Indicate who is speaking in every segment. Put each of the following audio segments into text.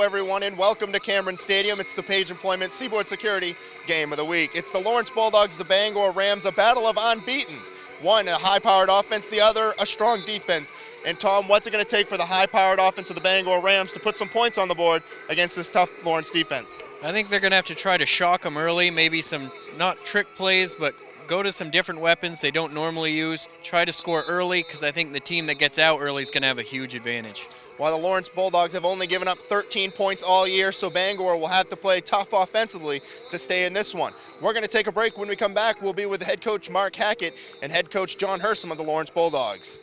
Speaker 1: everyone, and welcome to Cameron Stadium. It's the Page Employment Seaboard Security Game of the Week. It's the Lawrence Bulldogs, the Bangor Rams, a battle of unbeatens. One, a high-powered offense, the other, a strong defense. And Tom, what's it going to take for the high-powered offense of the Bangor Rams to put some points on the board against this tough Lawrence defense?
Speaker 2: I think they're going to have to try to shock them early, maybe some, not trick plays, but go to some different weapons they don't normally use. Try to score early, because I think the team that gets out early is going to have a huge advantage.
Speaker 1: While the Lawrence Bulldogs have only given up 13 points all year, so Bangor will have to play tough offensively to stay in this one. We're going to take a break. When we come back, we'll be with head coach Mark Hackett and head coach John Hersom of the Lawrence Bulldogs.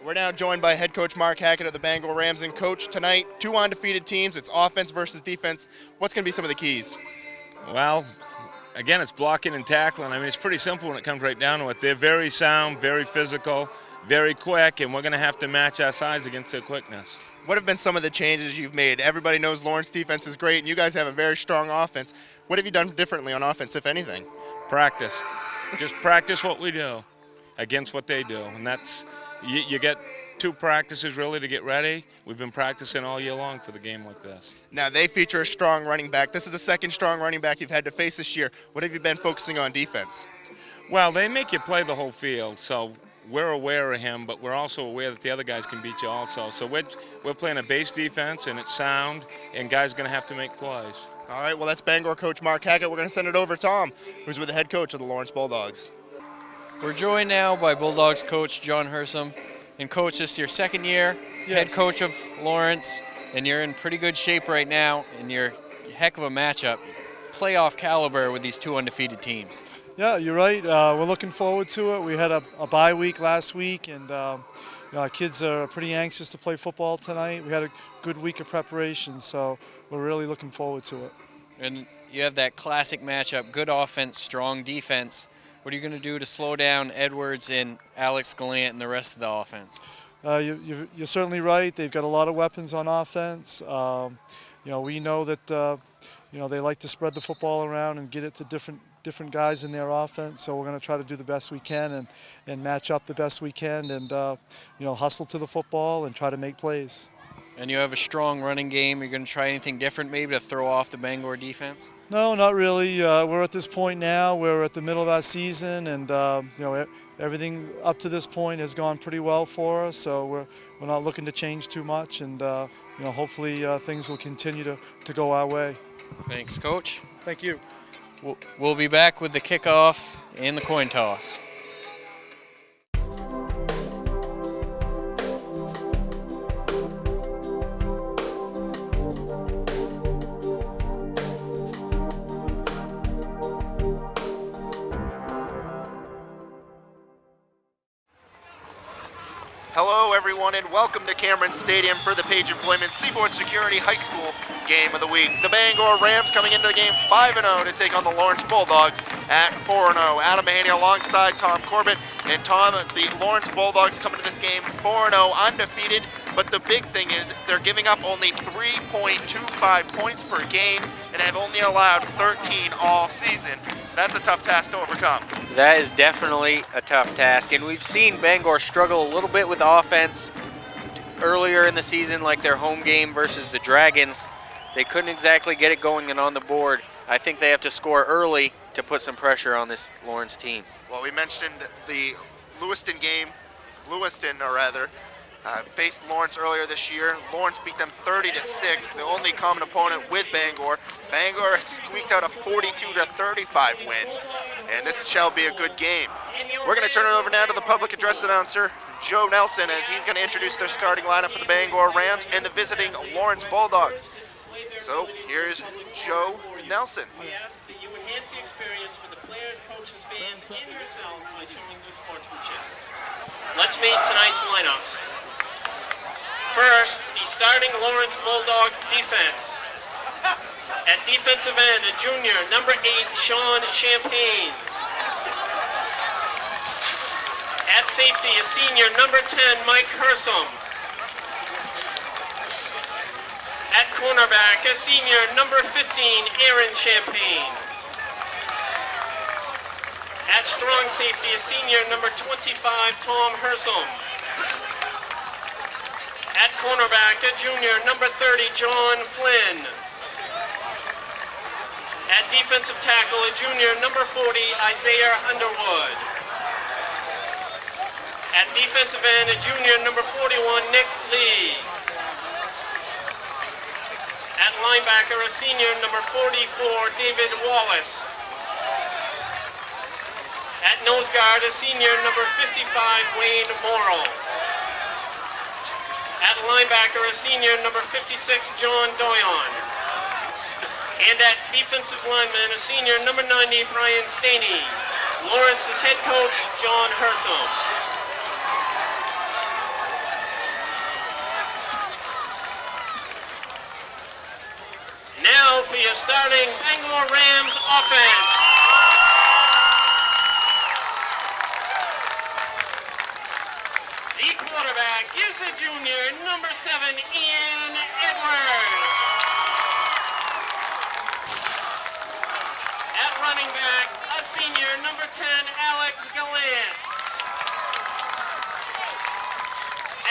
Speaker 1: We're now joined by head coach Mark Hackett of the Bangor Rams. And coach, tonight, two undefeated teams. It's offense versus defense. What's going to be some of the keys?
Speaker 3: Well, again, it's blocking and tackling. I mean, it's pretty simple when it comes right down to it. They're very sound, very physical, very quick, and we're going to have to match our size against their quickness.
Speaker 1: What have been some of the changes you've made? Everybody knows Lawrence defense is great, and you guys have a very strong offense. What have you done differently on offense, if anything?
Speaker 3: Practice. Just practice what we do against what they do, and that's you get two practices really to get ready. We've been practicing all year long for the game like this.
Speaker 1: Now, they feature a strong running back. This is the second strong running back you've had to face this year. What have you been focusing on defense?
Speaker 3: Well, they make you play the whole field, so we're aware of him, but we're also aware that the other guys can beat you also. So we're playing a base defense, and it's sound, and guys are going to have to make plays.
Speaker 1: All right, well, that's Bangor coach Mark Hackett. We're going to send it over to Tom, who's with the head coach of the Lawrence Bulldogs.
Speaker 2: We're joined now by Bulldogs coach John Hersom. And coach, this is your second year, head coach of Lawrence, and you're in pretty good shape right now, and you're a heck of a matchup, playoff caliber with these two undefeated teams.
Speaker 4: Yeah, you're right. We're looking forward to it. We had a bye week last week, and our kids are pretty anxious to play football tonight. We had a good week of preparation, so we're really looking forward to it.
Speaker 2: And you have that classic matchup, good offense, strong defense. What are you going to do to slow down Edwards and Alex Gallant and the rest of the offense?
Speaker 4: You're certainly right. They've got a lot of weapons on offense. We know that they like to spread the football around and get it to different guys in their offense. So we're going to try to do the best we can and match up the best we can and hustle to the football and try to make plays.
Speaker 2: And you have a strong running game. You're going to try anything different maybe to throw off the Bangor defense?
Speaker 4: No, not really. We're at this point now. We're at the middle of our season, and everything up to this point has gone pretty well for us. So we're not looking to change too much, and hopefully things will continue to go our way.
Speaker 2: Thanks, Coach.
Speaker 4: Thank you.
Speaker 2: We'll be back with the kickoff and the coin toss.
Speaker 1: Hello, everyone, and welcome to Cameron Stadium for the Page Employment Seaboard Security High School Game of the Week. The Bangor Rams coming into the game 5-0 to take on the Lawrence Bulldogs at 4-0. Adam Mahaney alongside Tom Corbett. And Tom, the Lawrence Bulldogs coming to this game 4-0 undefeated. But the big thing is they're giving up only 3.25 points per game and have only allowed 13 all season. That's a tough task to overcome.
Speaker 5: That is definitely a tough task, and we've seen Bangor struggle a little bit with offense earlier in the season, like their home game versus the Dragons. They couldn't exactly get it going and on the board. I think they have to score early to put some pressure on this Lawrence team.
Speaker 1: Well, we mentioned the Lewiston game, faced Lawrence earlier this year. Lawrence beat them 30-6, the only common opponent with Bangor. Bangor squeaked out a 42-35 win, and this shall be a good game. We're going to turn it over now to the public address announcer, Joe Nelson, as he's going to introduce their starting lineup for the Bangor Rams and the visiting Lawrence Bulldogs. So here's Joe Nelson.
Speaker 6: You enhance the experience for the players, coaches, fans, and yourself by showing good sportsmanship. Let's meet tonight's lineups. First, the starting Lawrence Bulldogs defense. At defensive end, a junior, number 8, Sean Champagne. At safety, a senior, number 10, Mike Hersom. At cornerback, a senior, number 15, Aaron Champagne. At strong safety, a senior, number 25, Tom Hersom. At cornerback, a junior, number 30, John Flynn. At defensive tackle, a junior, number 40, Isaiah Underwood. At defensive end, a junior, number 41, Nick Lee. At linebacker, a senior, number 44, David Wallace. At nose guard, a senior, number 55, Wayne Morrill. At linebacker, a senior, number 56, John Doyon. And at defensive lineman, a senior, number 90, Brian Staney. Lawrence's head coach, John Hersom. Now for your starting Bangor Rams offense. The quarterback is the junior, number 7, Ian Edwards. At running back, a senior, number 10, Alex Gallant.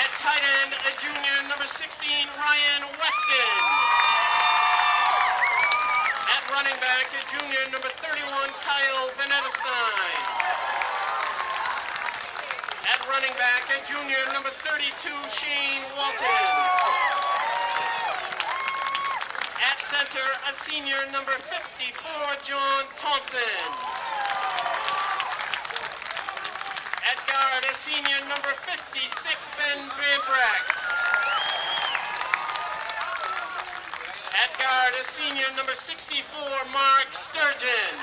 Speaker 6: At tight end, a junior, number 16, Ryan Weston. At running back, a junior, number 31, Kyle Venetestein. At running back, a junior, number 32, Shane Walton. At center, a senior, number 54, John Thompson. At guard, a senior, number 56, Ben Van Breck. At guard, a senior, number 64, Mark Sturgeon.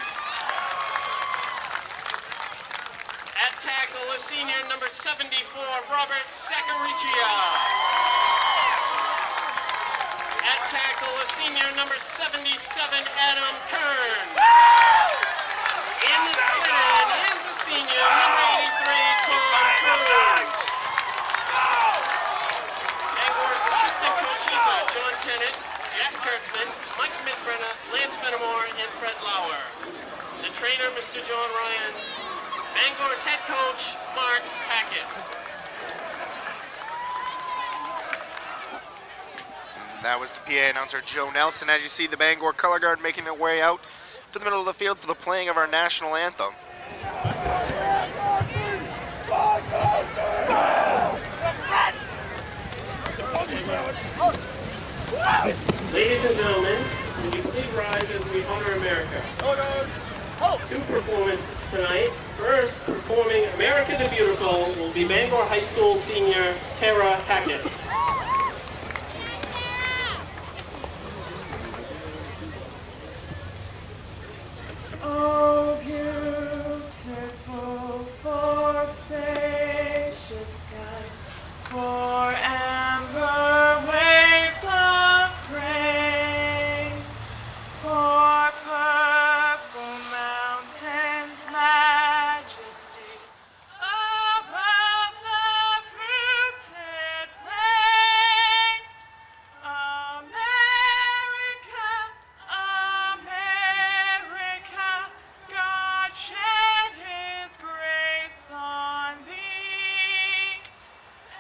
Speaker 6: At tackle, a senior, number 74, Robert Sacaricia. At tackle, a senior, number 77, Adam Kern. In the stand is the senior, number 83, Tom Cruz. Bangor's assistant coaches are John Tennant, Jack Kurtzman, Mike Midbrenna, Lance Fenimore, and Fred Lauer. The trainer, Mr. John Ryan. Bangor's head coach, Mark Hackett.
Speaker 1: And that was the PA announcer, Joe Nelson. As you see, the Bangor color guard making their way out to the middle of the field for the playing of our national anthem.
Speaker 6: Ladies and gentlemen, will you please rise as we honor America? Two performances tonight. First, performing America the Beautiful will be Bangor High School senior Tara Hackett.
Speaker 7: Oh, beautiful for spacious skies, for amber waves of grain, for purple mountains' majesty, above the fruited plain. America, America, God shed His grace on thee,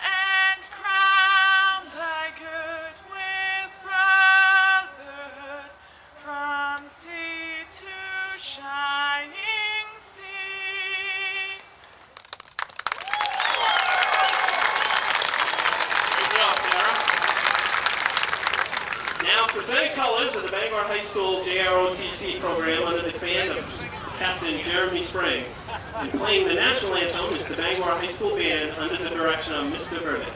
Speaker 7: and crown thy good with brotherhood, from sea to shining sea.
Speaker 6: Good job, Tara. Now, presenting colors of the Bangor High School JROTC program under the command of Captain Jeremy Spring. And playing the national anthem is the Bangor High School band under the direction of Mr. Verdict.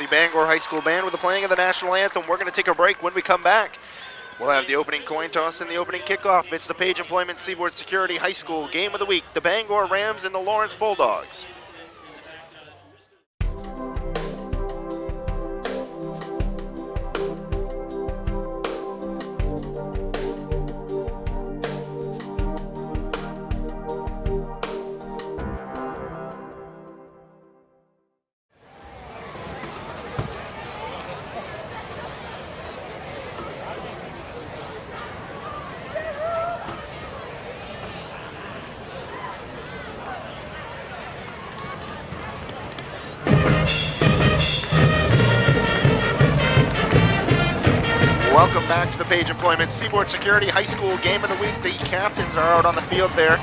Speaker 1: the Bangor High School Band with the playing of the national anthem. We're going to take a break. When we come back, we'll have the opening coin toss and the opening kickoff. It's the Page Employment Seaboard Security High School Game of the Week, the Bangor Rams and the Lawrence Bulldogs. Welcome back to the Page Employment Seaboard Security High School Game of the Week. The captains are out on the field there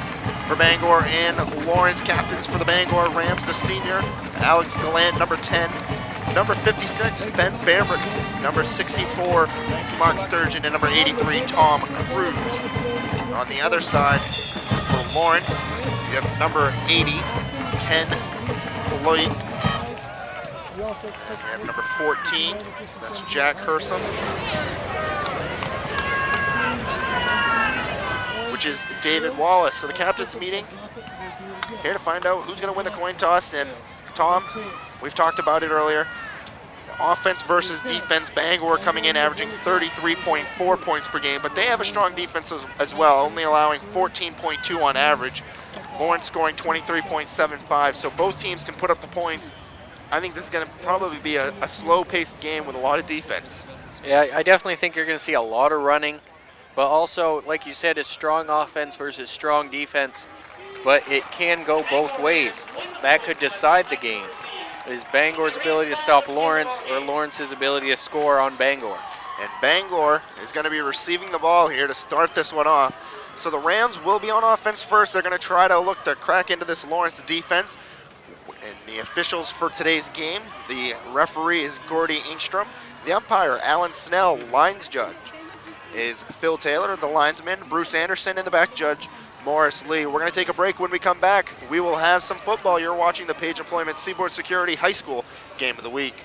Speaker 1: for Bangor and Lawrence. Captains for the Bangor Rams, the senior, Alex Gallant, number 10. Number 56, Ben Bambrick. Number 64, Mark Sturgeon. And number 83, Tom Cruz. On the other side, for Lawrence, you have number 80, Ken Lloyd. We have number 14, that's Jack Hersom, which is David Wallace. So the captain's meeting here to find out who's going to win the coin toss. And Tom, we've talked about it earlier. Offense versus defense. Bangor coming in averaging 33.4 points per game, but they have a strong defense as well, only allowing 14.2 on average. Lawrence scoring 23.75, so both teams can put up the points. I think this is going to probably be a slow-paced game with a lot of defense.
Speaker 5: Yeah, I definitely think you're going to see a lot of running, but also, like you said, it's strong offense versus strong defense, but it can go both ways. That could decide the game. Is Bangor's ability to stop Lawrence or Lawrence's ability to score on Bangor?
Speaker 1: And Bangor is going to be receiving the ball here to start this one off. So the Rams will be on offense first. They're going to try to look to crack into this Lawrence defense. And the officials for today's game, the referee is Gordy Ingstrom. The umpire, Alan Snell. Lines judge is Phil Taylor. The linesman, Bruce Anderson. And the back judge, Morris Lee. We're going to take a break. When we come back, we will have some football. You're watching the Page Employment Seaboard Security High School Game of the Week.